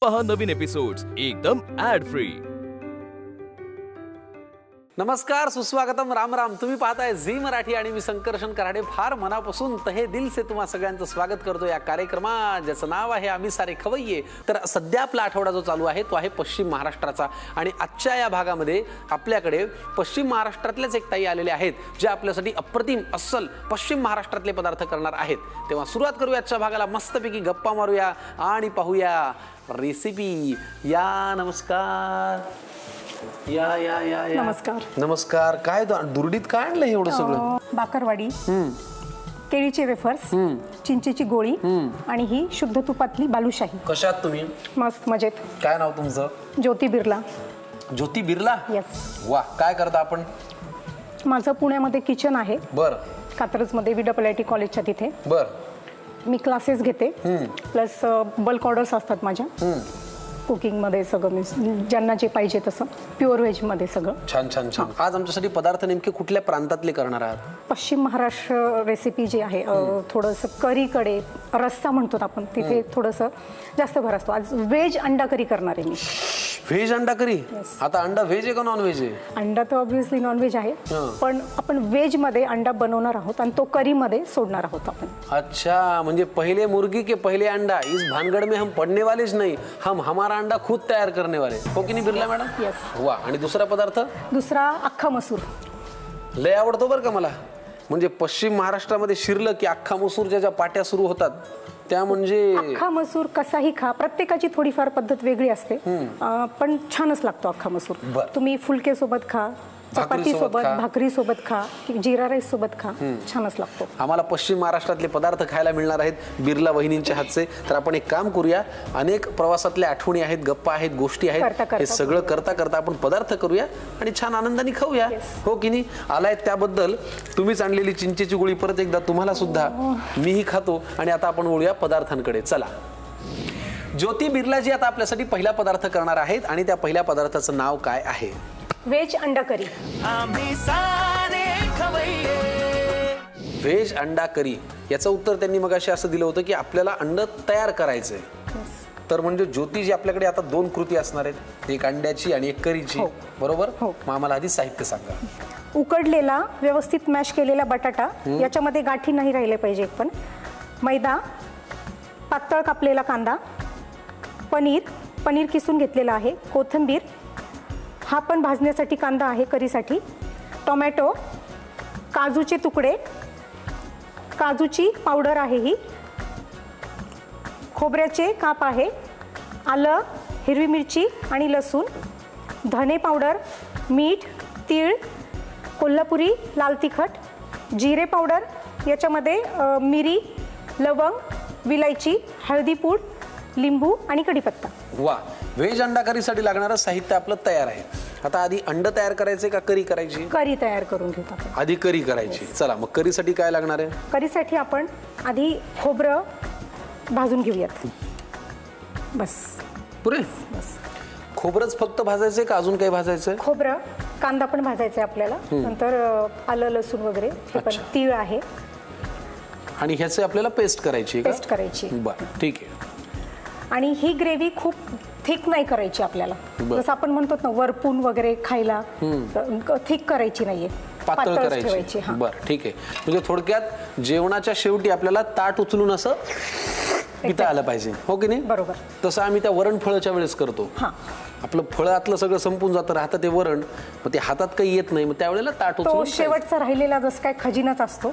पहा नवीन एपिसोड्स एकदम add free. नमस्कार, सुस्वागतम, राम राम। तुम्ही पाहताय झी मराठी आणि मी संकर्षण कराडे फार मनापासून तहे दिल से तुम्हा सगळ्यांचं स्वागत करतो या कार्यक्रमात, ज्याचं नाव आहे आम्ही सारे खवय्ये। तर सध्या आपला आठवडा जो चालू आहे तो आहे पश्चिम महाराष्ट्राचा आणि आजच्या या भागामध्ये आपल्याकडे पश्चिम महाराष्ट्रातलेच एक ताई आलेले आहेत जे आपल्यासाठी अप्रतिम अस्सल पश्चिम महाराष्ट्रातले पदार्थ करणार आहेत। तेव्हा सुरुवात करूया आजच्या भागाला, मस्तपैकी गप्पा मारूया आणि पाहूया रेसिपी। या नमस्कार। या या या या नमस्कार। नमस्कार। काय दुर्डीत काय आणलं एवढं सगळं? बाकरवाडी, केळीचे वेफर्स, चिंचेची गोळी आणि ही शुद्ध तुपातली बालुशाही। कशात तुम्ही? मस्त मजेत। काय नाव तुमचं? ज्योती बिर्ला। ज्योती बिर्ला? यस। वा, काय करता आपण? माझं पुण्यामध्ये किचन आहे। बर। कात्रजमध्ये WIT कॉलेजच्या तिथे। बर। मी क्लासेस घेते, प्लस बल्क ऑर्डर्स असतात माझ्या। कुकिंगमध्ये सगळं मी ज्यांना जे पाहिजे तसं प्युअर व्हेजमध्ये सगळं। छान छान छान। आज आमच्यासाठी पदार्थ नेमके कुठल्या प्रांतातले करणार आहात? पश्चिम महाराष्ट्र रेसिपी जी आहे, थोडंसं करीकडे रस्सा म्हणतो आपण, तिथे थोडंसं जास्त भर असतो। आज व्हेज अंडा करी करणार आहे मी। व्हेज अंडा करी? आता अंडा व्हेज आहे का नॉन व्हेज आहे? अंडा तर ऑब्व्हियसली नॉन व्हेज आहे, पण आपण व्हेज मध्ये अंडा बनवणार आहोत आणि तो करी मध्ये सोडणार आहोत आपण। अच्छा, म्हणजे पहिले मुर्गी के पहिले अंडा, इस भानगड में हम पडने वालेच नहीं, हम हमारा अंडा खुद तयार करने वाले। हो की नाही बिर्ला मॅडम? यस। वा। आणि दुसरा पदार्थ? दुसरा अख्खा मसूर। लय आवडतो बरं का मला। म्हणजे पश्चिम महाराष्ट्रामध्ये शिरलं की अख्खा मसूर ज्या पाट्या सुरू होतात त्या म्हणजे अख्खा मसूर कसाही खा, प्रत्येकाची थोडीफार पद्धत वेगळी असते, पण छानच लागतो अख्खा मसूर। तुम्ही फुलके सोबत खा, चपाती सोबत, भाकरी सोबत खा, जीरा राईस सोबत खा, छानच लागतो। आम्हाला पश्चिम महाराष्ट्रातले पदार्थ खायला मिळणार आहेत बिर्ला वहिनींच्या हातचे। तर आपण एक काम करूया, अनेक प्रवासातल्या आठवणी आहेत, गप्पा आहेत, गोष्टी आहेत, हे सगळं करता करता आपण पदार्थ करूया आणि छान आनंदाने खाऊया। हो की नाही? आलाय त्याबद्दल तुम्हीच आणलेली चिंचेची गोळी परत एकदा तुम्हाला सुद्धा मीही खातो आणि आता आपण वळूया पदार्थांकडे। चला, ज्योती बिर्लाजी आता आपल्यासाठी पहिला पदार्थ करणार आहेत आणि त्या पहिल्या पदार्थाचं नाव काय आहे? व्हेज अंडा करी। व्हेज अंडा करी याचं उत्तर त्यांनी मगाशी असं दिलं होतं की आपल्याला अंड तयार करायचंय। तर म्हणजे ज्योती जी आपल्याकडे आता दोन कृती असणार आहेत, एक अंड्याची आणि एक करीची, बरोबर? मग आम्हाला आधी साहित्य सांगा। उकडलेला व्यवस्थित मॅश केलेला बटाटा, याच्यामध्ये गाठी नाही राहिले पाहिजे, पण मैदा, पातळ कापलेला कांदा, पनीर किसून घेतलेला आहे, कोथिंबीर, हा पण भाजण्यासाठी कांदा आहे करीसाठी, टोमॅटो, काजूचे तुकडे, काजूची पावडर आहे ही, खोबऱ्याचे काप आहे, आलं, हिरवी मिरची आणि लसूण, धने पावडर, मीठ, तीळ, कोल्हापुरी लाल तिखट, जिरे पावडर, याच्यामध्ये मिरी, लवंग, विलायची, हळदी पूड, लिंबू आणि कढीपत्ता। वा, व्हेज अंडा करीसाठी लागणारं साहित्य आपलं तयार आहे। आता आधी अंड तयार करायचे का करी करायची? करी तयार करून घेऊ आपण। आधी करी करायची। चला, मग करीसाठी काय लागणार आहे? करीसाठी आपण आधी खोबरं भाजून घेऊयात। बस पुरे? बस। खोबरंच फक्त भाजायचंय का अजून काही भाजायचंय? खोबरं, कांदा पण भाजायचा आहे आपल्याला, नंतर आलं, लसूण वगैरे, हे पण तीळ आहे आणि ह्याचे आपल्याला पेस्ट करायची? पेस्ट करायची। बरं, ठीक आहे। आणि ही ग्रेव्ही खूप थिक नाही करायची आपल्याला, जसं आपण म्हणतो ना वरपून वगैरे खायला, थिक करायची नाहीये, पातळ करायची। बरं, ठीक आहे। म्हणजे थोडक्यात जेवणाच्या शेवटी आपल्याला ताट उचलून असं पिता आलं पाहिजे। हो की नाही? बरोबर। तसं आम्ही त्या वरण फळाच्या वेळेस करतो। आपलं फळातलं सगळं संपून जातं, राहतं ते वरण, मग ते हातात काही येत नाही, मग त्यावेळेला ताट उचलून तो शेवटचा राहिलेला जसं काय खजिनाच असतो,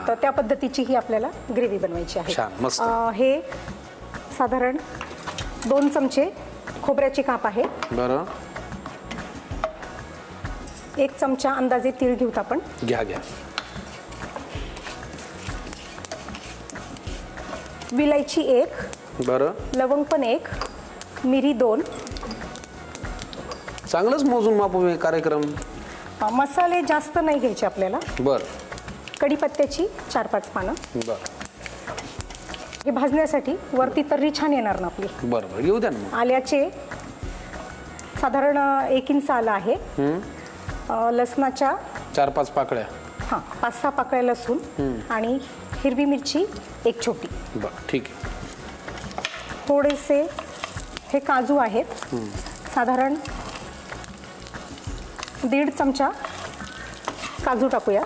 तर त्या पद्धतीची ही आपल्याला ग्रेव्ही बनवायची आहे। छान, मस्त। हे साधारण 2 चमचे खोबऱ्याचे काप आहे। बरं। 1 चमचा अंदाजे तीळ घेऊत आपण। घ्या। विलायची 1, बरं, लवंग पण 1, मिरी 2। चांगलंच मोजून मापू कार्यक्रम। मसाले जास्त नाही घ्यायचे आपल्याला। बरं। कढीपत्त्याची 4-5 पानं। बरं। हे भाजण्यासाठी वरती तर्री छान येणार ना आपली। बरोबर, येऊ द्या ना। आल्याचे साधारण 1 इंच आलं आहे, लसणाच्या 4-5 पाकळ्या, 5-6 पाकळ्या लसूण आणि हिरवी मिरची 1 छोटी। बरं, ठीक आहे। थोडेसे हे काजू आहेत साधारण 1.5 चमचा काजू टाकूया.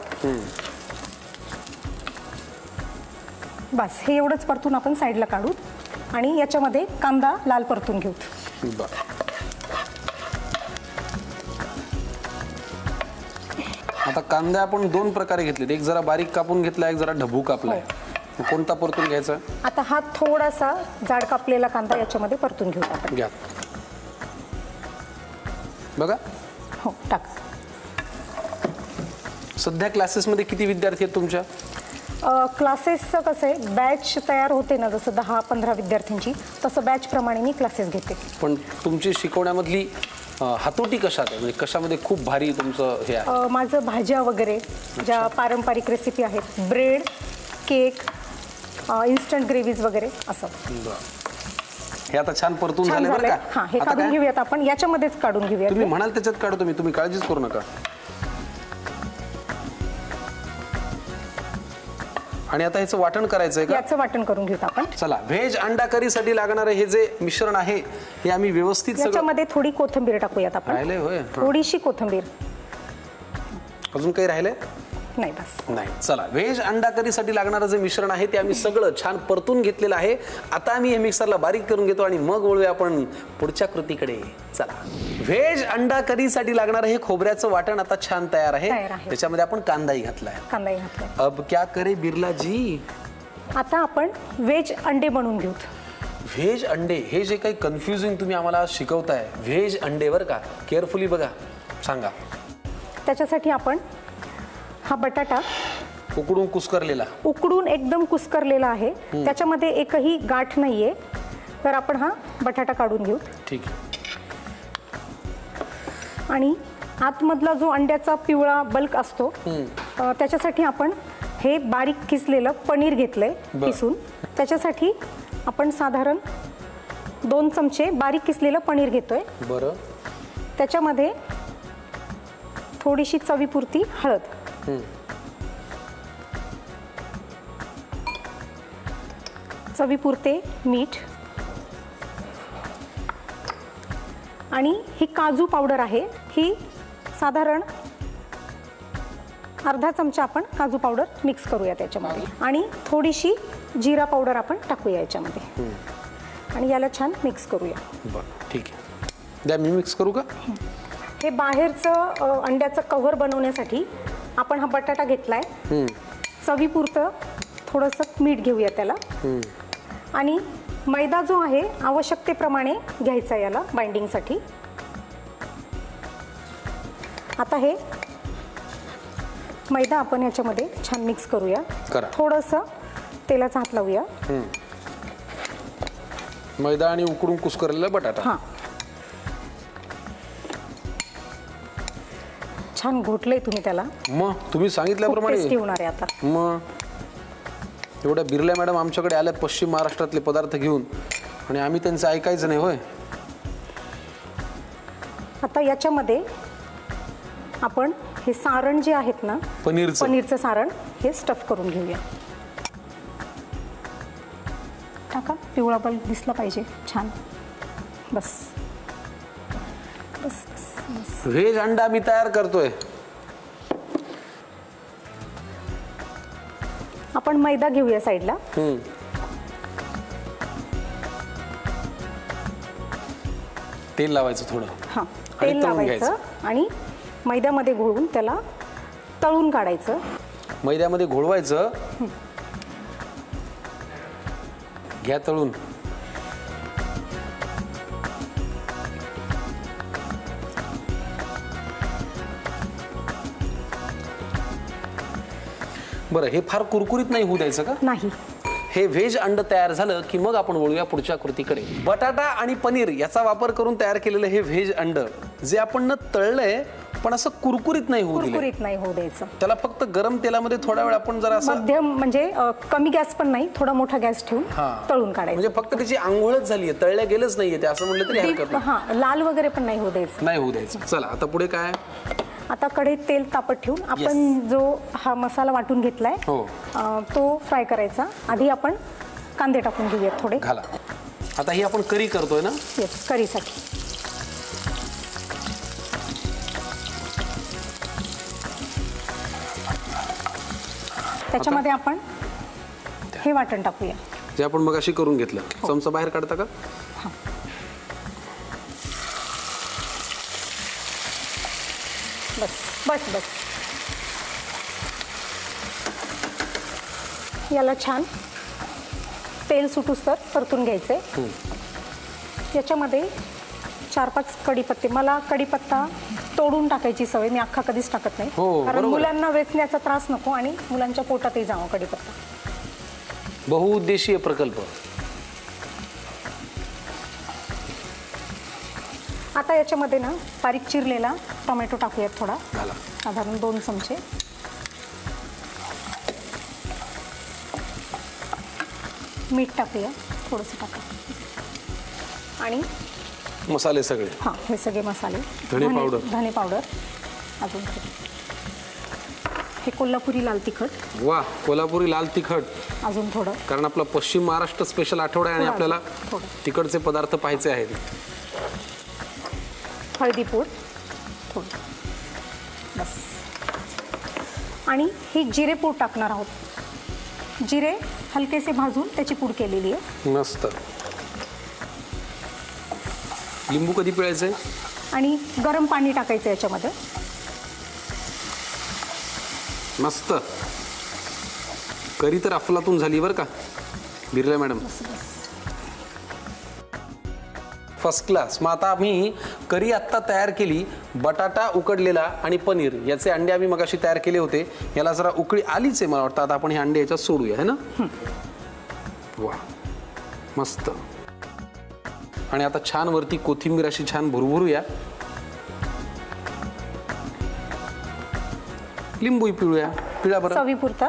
बस हे एवढंच परतून आपण साईडला काढू आणि याच्यामध्ये कांदा लाल परतून घेऊ. आता कांदा आपण 2 प्रकारे घेतले, एक जरा बारीक कापून घेतला, एक जरा ढबू कापलाय. कोणता परतून घ्यायचा? आता हा थोडासा जाड कापलेला कांदा याच्यामध्ये परतून घेऊ आपण. घ्या बघा. हो टाक. सध्या क्लासेसमध्ये किती विद्यार्थी आहेत तुमच्या? क्लासेसचं कसं आहे, बॅच तयार होते ना, जसं 10-15 विद्यार्थ्यांची, तसं बॅच प्रमाणे मी क्लासेस घेते. पण तुमची शिकवण्यामधली हातोटी कशात आहे, म्हणजे कशामध्ये खूप भारी तुमचं हे आहे? माझं भाज्या वगैरे ज्या पारंपरिक रेसिपी आहेत, ब्रेड, केक, इन्स्टंट ग्रेव्हीज वगैरे असं. हे आता छान परतून छान झाले बरं झालंय. का? हां, हे काढून घेऊयात आपण, याच्यामध्येच काढून घेऊयात. तुम्ही म्हणाल त्याच्यात काढतो तुम्ही काळजीच करू नका. आणि आता ह्याचं वाटण करायचंय का? याचं वाटण करून घेऊयात आपण. चला, व्हेज अंडा करी साठी लागणारे हे जे मिश्रण आहे हे आम्ही व्यवस्थित सगळं. याच्यामध्ये थोडी कोथिंबीर टाकूयात आपण. राहिलंय होय? थोडीशी कोथिंबीर. अजून काही राहिलंय? नाही, बस. नाही. चला, व्हेज अंडा करी साठी लागणारं जे मिश्रण आहे ते आम्ही सगळं छान परतून घेतलेलं आहे. आता आम्ही हे मिक्सरला बारीक करून घेतो आणि मग वळूया आपण पुढच्या कृतीकडे. चला, व्हेज अंडा करी साठी लागणारं हे खोबऱ्याचं वाटण आता छान तयार आहे. त्याच्यामध्ये आपण कांदाही घातलाय. कांदाही घातलाय. अब क्या करे बिर्ला जी? आता आपण व्हेज अंडे बनवून घेऊ. व्हेज अंडे, हे जे काही कन्फ्युजिंग तुम्ही आम्हाला शिकवताय, व्हेज अंडे बरं का, केअरफुली बघा, सांगा. त्याच्यासाठी आपण हा बटाटा उकडून एकदम कुस्करलेला आहे, त्याच्यामध्ये एकही गाठ नाहीये, तर आपण हा बटाटा काढून घेऊ. ठीक आहे. आणि आतमधला जो अंड्याचा पिवळा बल्क असतो त्याच्यासाठी आपण हे बारीक किसलेलं पनीर घेतलंय किसून. त्याच्यासाठी आपण साधारण 2 चमचे बारीक किसलेलं पनीर घेतोय. बरं. त्याच्यामध्ये थोडीशी चवीपुरती हळद, चवीपुरते मीठ, आणि ही काजू पावडर आहे, ही साधारण अर्धा चमचा आपण काजू पावडर मिक्स करूया त्याच्यामध्ये. आणि थोडीशी जिरा पावडर आपण टाकूया याच्यामध्ये आणि याला छान मिक्स करूया. बरं, ठीक आहे. द्या मी मिक्स करू का? हे बाहेरचं अंड्याचं कव्हर बनवण्यासाठी आपण हा बटाटा घेतलाय. चवीपुरतं थोडंसं मीठ घेऊया त्याला. आणि मैदा जो आहे आवश्यकतेप्रमाणे घ्यायचा याला बाइंडिंगसाठी. आता हे मैदा आपण याच्यामध्ये छान मिक्स करूया. थोडंसं तेलाचा हात लावूया. मैदा आणि उकडून कुस्करलेला बटाटा. हां, छान घोटलंय तुम्ही त्याला. मग तुम्ही सांगितल्याप्रमाणे टेस्टी होणार आहे आता. मग एवढ्या बिर्ला मॅडम आमच्याकडे आल्यात पश्चिम महाराष्ट्रातले पदार्थ घेऊन, आणि आम्ही त्यांचं ऐकायचं नाही होय. आता याच्यामध्ये आपण हे सारण जे आहेत ना, पनीरचं सारण, हे स्टफ करून घेऊया. टाका, पिवळा बल्ब दिसला पाहिजे छान. बस बस बस. व्हेज अंडा मी तयार करतोय. आपण मैदा घेऊया साईडला. तेल लावायचं थोडं. हां, तेल लावायचं आणि मैद्यामध्ये घोळून त्याला तळून काढायचं. मैद्यामध्ये घोळवायचं. घ्या तळून. बरं, हे फार कुरकुरीत नाही होऊ द्यायचं का? नाही. हे व्हेज अंड तयार झालं की मग आपण वळूया पुढच्या कृतीकडे. बटाटा आणि पनीर याचा वापर करून तयार केलेलं हे व्हेज अंड जे आपण तळलंय, पण असं कुरकुरीत नाही होऊ द्यायचं. त्याला फक्त गरम तेलामध्ये थोडा वेळ आपण जरा असं मध्यम, म्हणजे कमी गॅस पण नाही, थोडा मोठा गॅस ठेवून तळून काढायचं. म्हणजे फक्त त्याची आंघोळच झालीये, तळल्या गेलंच नाहीये ते, असं म्हणलं तरी हरकत नाही. हां, लाल वगैरे पण नाही होऊ द्यायचं. चला, आता पुढे काय? आता कढईत तेल तापत ठेवून आपण जो हा मसाला वाटून घेतलाय तो फ्राय करायचा. आधी आपण कांदे टाकून घेऊयात थोडे. घाला. आता ही आपण करी करतोय ना? येस, करीसाठी. त्याच्यामध्ये आपण हे वाटण टाकूया जे आपण मगाशी करून घेतलं. चमचा बाहेर काढता का? बस बस बस. याला छान तेल सुटूस तर परतून घ्यायचे. याच्यामध्ये 4-5 कढीपत्ते. मला कढीपत्ता तोडून टाकायची सवय, मी अख्खा कधीच टाकत नाही. कारण मुलांना वेचण्याचा त्रास नको आणि मुलांच्या पोटातही जावं कढीपत्ता. बहुउद्देशीय प्रकल्प. आता याच्यामध्ये ना बारीक चिरलेला टोमॅटो टाकूयात थोडा, साधारण 2 चमचे. मीठ टाकूया थोडंसं टाका आणि मसाले सगळे. हां, हे सगळे मसाले. धने पावडर अजून हे कोल्हापुरी लाल तिखट. वा, कोल्हापुरी लाल तिखट अजून थोडं, कारण आपला पश्चिम महाराष्ट्र स्पेशल आठवडा आहे आणि आपल्याला तिकडचे पदार्थ पाहायचे आहेत. हळदी पूड थोडं बस. आणि ही जिरे पूड टाकणार आहोत. जिरे हलकेसे भाजून त्याची पूड केलेली आहे. मस्त. लिंबू कधी पिळायचंय? आणि गरम पाणी टाकायचं याच्यामध्ये. मस्त. करी तर अफलातून झाली बरं का बिर्ला मॅडम. First class. मग आता आम्ही करी आत्ता तयार केली. बटाटा उकडलेला आणि पनीर याचे अंडे आम्ही मगाशी तयार केले होते. याला जरा उकळी आलीच आहे मला वाटतं. आता आपण हे अंडे याच्यात सोडूया, है ना? वा, मस्त. आणि आता छान वरती कोथिंबीर अशी छान भुरभुरूया. लिंबू पिळूया. पिळा बरं. चवीपुरता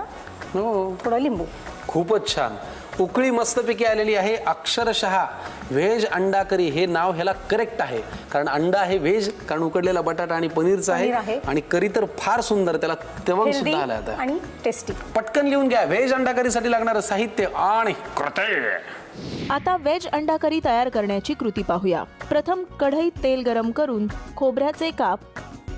हो, थोडं लिंबू. खूपच छान. उकळी मस्तपैकी आलेली आहे. अक्षरशः व्हेज अंडा करी हे नाव ह्याला करेक्ट आहे, कारण अंडा आहे व्हेज, कारण उकडलेला बटाटा आणि पनीरचा आहे. आणि करी तर फार सुंदर, त्याला तवंग सुद्धा आला आता आणि टेस्टी. पटकन लिहून घ्या व्हेज अंडा करीसाठी लागणारं साहित्य आणि कृती. आता व्हेज अंडा करी तयार करण्याची कृती पाहूया. प्रथम कढईत तेल गरम करून खोबऱ्याचे काप,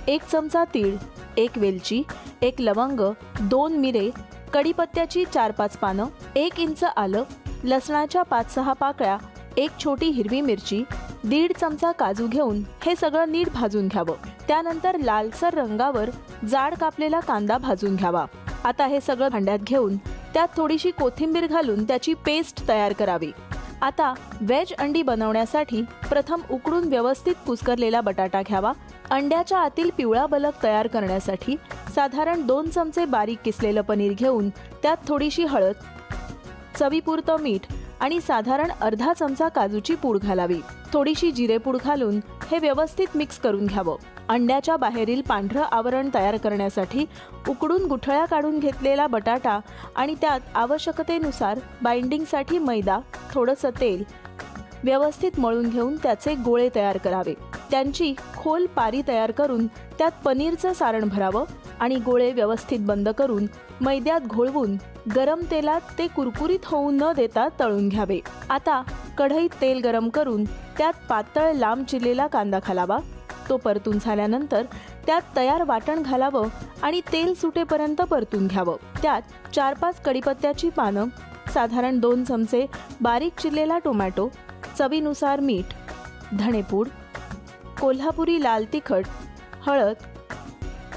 1 चमचा तीळ, 1 वेलची, 1 लवंग, 2 मिरे, कढीपत्त्याची 4-5 पानं, 1 इंच आलं, लसणाच्या 5-6 पाकळ्या, 1 छोटी हिरवी मिरची, 1.5 चमचा काजू घेऊन हे सगळं नीट भाजून घ्यावं. त्यानंतर लालसर रंगावर जाड कापलेला कांदा भाजून घ्यावा. आता हे सगळं भांड्यात घेऊन त्यात थोडीशी कोथिंबीर घालून त्याची पेस्ट तयार करावी. आता व्हेज अंडी बनवण्यासाठी प्रथम उकडून व्यवस्थित कुस्करलेला बटाटा घ्यावा. अंड्याच्या आतील पिवळा बलक तयार करण्यासाठी साधारण 2 चमचे बारीक किसलेलं पनीर घेऊन त्यात थोडीशी हळद, चवीपुरतं मीठ आणि साधारण अर्धा चमचा काजूची पूड घालावी. थोडीशी जिरेपूड घालून हे व्यवस्थित मिक्स करून घ्यावं. अंड्याच्या बाहेरील पांढरं आवरण तयार करण्यासाठी उकडून गुठळ्या काढून घेतलेला बटाटा आणि त्यात आवश्यकतेनुसार बाइंडिंगसाठी मैदा, थोडंसं तेल व्यवस्थित मळून घेऊन त्याचे गोळे तयार करावे. त्यांची खोल पारी तयार करून त्यात पनीरचं सारण भरावं आणि गोळे व्यवस्थित बंद करून मैद्यात घोळवून गरम तेलात ते कुरकुरीत होऊ न देता तळून घ्यावे. आता कढईत तेल गरम करून त्यात पातळ लांब चिरलेला कांदा घालावा. तो परतून झाल्यानंतर त्यात तयार वाटण घालावं आणि तेल सुटेपर्यंत परतून घ्यावं. त्यात 4-5 कढीपत्त्याची पानं, साधारण 2 चमचे बारीक चिरलेला टोमॅटो, चवीनुसार मीठ, धणेपूड, कोल्हापुरी लाल तिखट, हळद,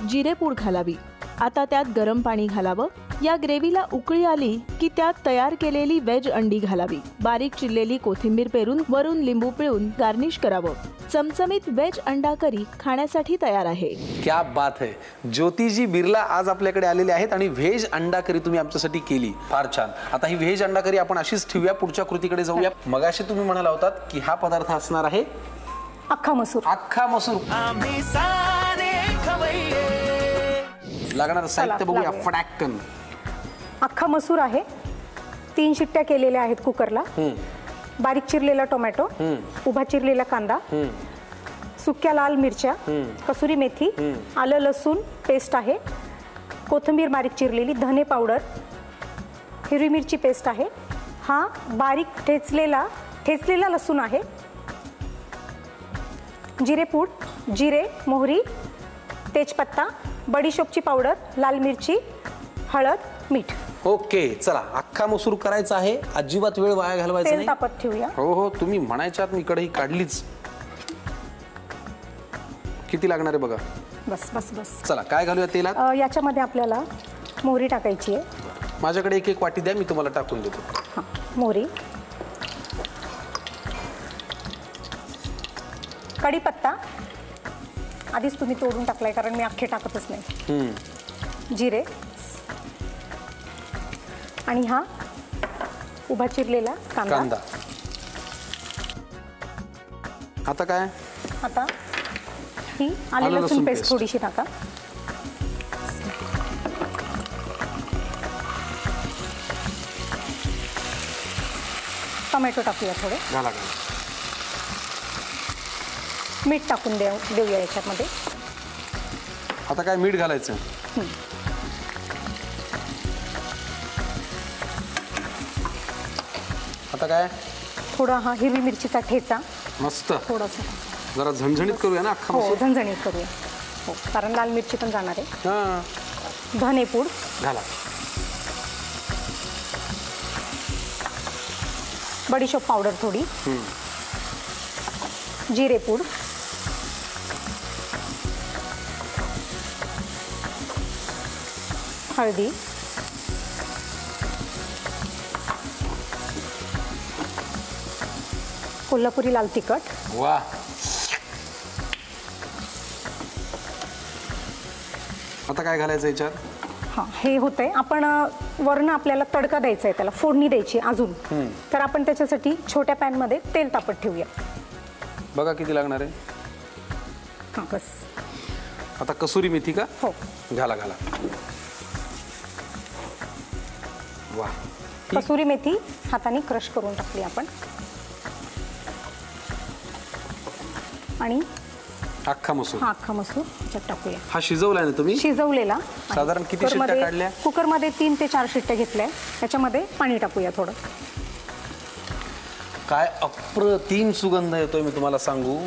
जिरेपूड घालावी. आता त्यात गरम पाणी घालावं. या ग्रेव्हीला उकळी आली की त्यात तयार केलेली व्हेज अंडी घालावी. बारीक चिरलेली कोथिंबीर पेरून वरून लिंबू पिळून गार्निश करावं. चमचमीत व्हेज अंडा करी खाण्यासाठी तयार आहे. क्या बात है. ज्योतिजी बिर्ला आज आपल्याकडे आलेले आहेत आणि व्हेज अंडा करी तुम्ही आमच्यासाठी केली. फार छान. आता ही व्हेज अंडा करी आपण अशीच ठेवूया. पुढच्या कृतीकडे जाऊया. मगाशी तुम्ही म्हणाला होतात की हा पदार्थ असणार आहे अख्खा मसूर. अख्खा मसूर. लागणार साहित्य बघूया फटाकन. अख्खा मसूर आहे. 3 शिट्ट्या केलेल्या आहेत कुकरला. बारीक चिरलेला टोमॅटो, उभा चिरलेला कांदा, सुक्या लाल मिरच्या, कसुरी मेथी, आलं लसूण पेस्ट आहे, कोथिंबीर बारीक चिरलेली, धने पावडर, हिरवी मिरची पेस्ट आहे. हा बारीक ठेचलेला लसूण आहे, जिरेपूड, जिरे, मोहरी, तेजपत्ता, बडीशोपची पावडर, लाल मिरची, हळद, मीठ. ओके, चला अख्खा मसूर करायचा आहे, अजिबात वेळ वाया घालवायचा तेल नाही. तापत ठेवूया. हो हो, तुम्ही म्हणायच्यात मी कढई काढलीच. किती लागणार आहे बघा. बस बस बस. चला काय घालूया तेलात. याच्यामध्ये आपल्याला मोहरी टाकायची आहे. माझ्याकडे एक एक वाटी द्या, मी तुम्हाला टाकून देतो. हां, मोहरी, कढीपत्ता आधीच तुम्ही तोडून टाकलाय कारण मी अख्खे टाकतच नाही. जिरे आणि हा उभा चिरलेला कांदा. कांदा. आता काय. आता ही आले लसूण पेस्ट थोडीशी टाका. टोमॅटो टाकूया थोडे. घाला. मीठ टाकून देऊया याच्यामध्ये. आता काय मीठ घालायचं. आता काय. थोडा हा हिरवी मिरचीचा ठेचा मस्त. थोडासा जरा झणझणीत करूया ना अख्खा हो, मसूर. झणझणीत करूया. हो, कारण लाल मिरची पण जाणार आहे. हां, धनेपूड, घाला. बडीशोप पावडर थोडी, जिरेपूड, हळदी, कोल्हापुरी लाल तिखट, वा. आता काय घालायचं याच्यात. हां, हे होतंय. आपण वरनं आपल्याला तडका द्यायचा आहे, त्याला फोडणी द्यायची अजून. तर आपण त्याच्यासाठी छोट्या पॅनमध्ये तेल तापत ठेवूया. बघा किती लागणार आहे. हां, बस. आता कसुरी मेथी का. हो, घाला घाला. वा. कसुरी मेथी हाताने क्रश करून टाकली आपण. आणि अख्खा मसूर. हा अख्खा मसूर त्याच्यात टाकूया. हा शिजवलाय ना तुम्ही. शिजवलेला. साधारण किती शिट्ट्या कुकरमध्ये- काढल्या? कुकरमध्ये 3 ते 4 शिट्ट्या घेतल्या. त्याच्यामध्ये पाणी टाकूया थोडं. काय अप्रतिम सुगंध येतोय मी तुम्हाला सांगू.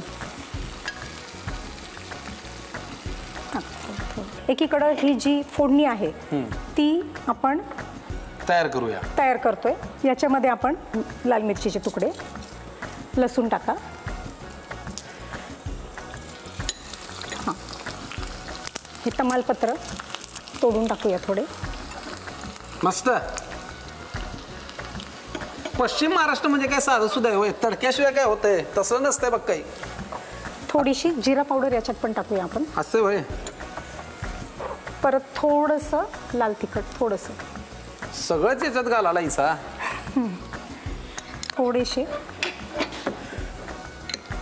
एकीकडं ही जी फोडणी आहे ती आपण तयार करूया. तयार करतोय. याच्यामध्ये आपण लाल मिरचीचे तुकडे, लसूण टाका. हां, हे तमालपत्र तोडून टाकूया थोडे. मस्त. पश्चिम महाराष्ट्र म्हणजे काय साधं सुद्धा आहे होय. तडक्याशिवाय काय होतंय. तसं नसतंय बघ काही. थोडीशी जिरा पावडर याच्यात पण टाकूया आपण. असं होय. परत थोडंसं लाल तिखट, थोडंसं. सगळंच याच्यात घालायला इसा. थोडेसे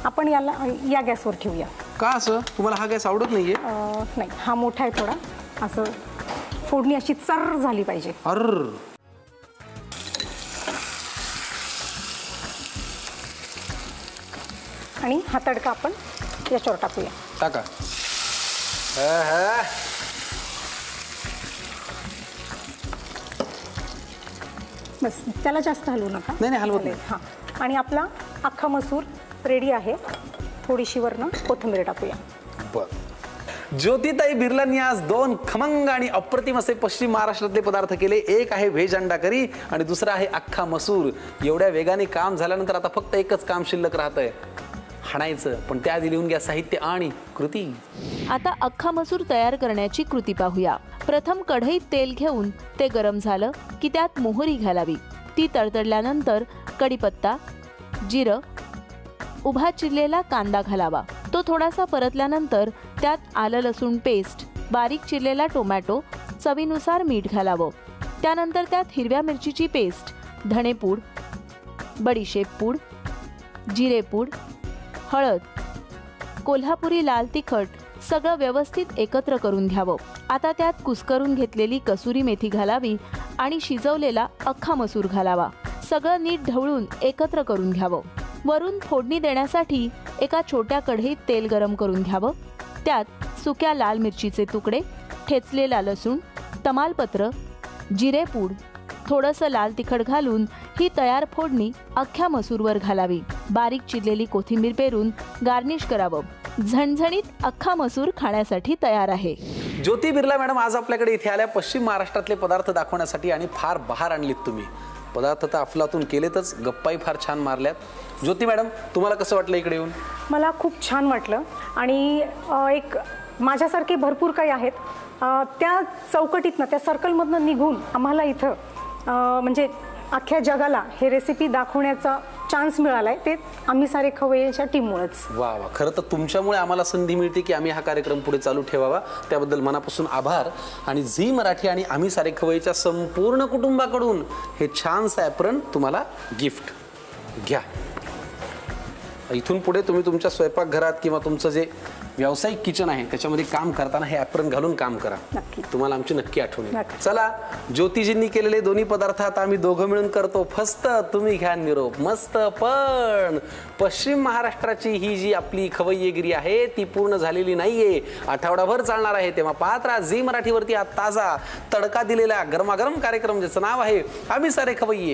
आपण या गॅसवर ठेवूया. का असं. तुम्हाला हा गॅस आवडत नाहीये. नाही, हा मोठा आहे थोडा. असं फोडणी अशी चर्र झाली पाहिजे. अर. आणि हा तडका आपण याच्यावर टाकूया. टाका. बस, त्याला जास्त हलवू नका. नाही, हलवत नाही. हां, आणि आपला अख्खा मसूर रेडी आहे. थोडीशी वरनं कोथिंबीर टाकूया. बर. ज्योतिताई बिर्लांनी आज 2 खमंग आणि अप्रतिम असे पश्चिम महाराष्ट्रातले पदार्थ केले. एक आहे व्हेज अंडा करी आणि दुसरा आहे अख्खा मसूर. एवढ्या वेगाने काम झाल्यानंतर आता फक्त एकच काम शिल्लक राहतंय, हाणायचं. पण त्याआधी लिहून घ्या साहित्य आणि कृती. आता अख्खा मसूर तयार करण्याची कृती पाहूया. प्रथम कढईत तेल घेऊन ते गरम झालं की त्यात मोहरी घालावी. ती तडतडल्यानंतर कढीपत्ता, जिरं, उभा चिरलेला कांदा घालावा. तो थोडासा परतल्यानंतर त्यात आलं लसूण पेस्ट, बारीक चिरलेला टोमॅटो, चवीनुसार मीठ घालावं. त्यानंतर त्यात हिरव्या मिरचीची पेस्ट, धणेपूड, बडीशेप पूड, जिरेपूड, हळद, कोल्हापुरी लाल तिखट सगळं व्यवस्थित एकत्र करून घ्यावं. आता त्यात कुस्करून घेतलेली कसुरी मेथी घालावी आणि शिजवलेला अख्खा मसूर घालावा. सगळं नीट ढवळून एकत्र करून घ्यावं. वरून फोडणी देण्यासाठी एका छोट्या कढईत तेल गरम करून घ्यावं. त्यात सुक्या लाल मिरचीचे तुकडे, ठेचलेला लसूण, तमालपत्र, जिरेपूड, थोडंसं लाल तिखट घालून ही तयार फोडणी अख्ख्या मसूरवर घालावी. बारीक चिरलेली कोथिंबीर पेरून गार्निश करावं. झणझणीत अख्खा मसूर खाण्यासाठी तयार आहे. ज्योती बिर्ला मॅडम आज आपल्याकडे इथे आल्या पश्चिम महाराष्ट्रातले पदार्थ दाखवण्यासाठी आणि फार बहार आणलीत तुम्ही. पदार्थ तर अफलातून केलेतच, गप्पाही फार छान मारल्यात. ज्योती मॅडम, तुम्हाला कसं वाटलं इकडे येऊन? मला खूप छान वाटलं आणि एक माझ्यासारखे भरपूर काही आहेत त्या चौकटीतनं, त्या सर्कलमधनं निघून आम्हाला इथं म्हणजे अख्ख्या जगाला हे रेसिपी दाखवण्याचा चान्स मिळाला आहे, ते आम्ही सारे खवय्येच्या टीममुळेच. वा वा, खरं तर तुमच्यामुळे आम्हाला संधी मिळते की आम्ही हा कार्यक्रम पुढे चालू ठेवावा. त्याबद्दल मनापासून आभार. आणि झी मराठी आणि आम्ही सारे खवय्येच्या संपूर्ण कुटुंबाकडून हे छानसं ॲप्रन तुम्हाला गिफ्ट घ्या. इथून पुढे तुम्ही तुमच्या स्वयंपाकघरात किंवा तुमचं जे व्यावसायिक किचन आहे त्याच्यामध्ये काम करताना हे ॲप्रन घालून काम करा. नक्की. तुम्हाला आमची नक्की आठवण येईल. नक्की. चला, ज्योतिजींनी केलेले दोन्ही पदार्थ आता आम्ही दोघं मिळून करतो फस्त. तुम्ही घ्या निरोप. मस्त. पण पश्चिम महाराष्ट्राची ही जी आपली खवय्येगिरी आहे ती पूर्ण झालेली नाहीये, आठवडाभर चालणार आहे. तेव्हा पाहत राहा झी मराठीवरती हा ताजा तडका दिलेला गरमागरम कार्यक्रम ज्याचं नाव आहे आम्ही सारे खवय्ये.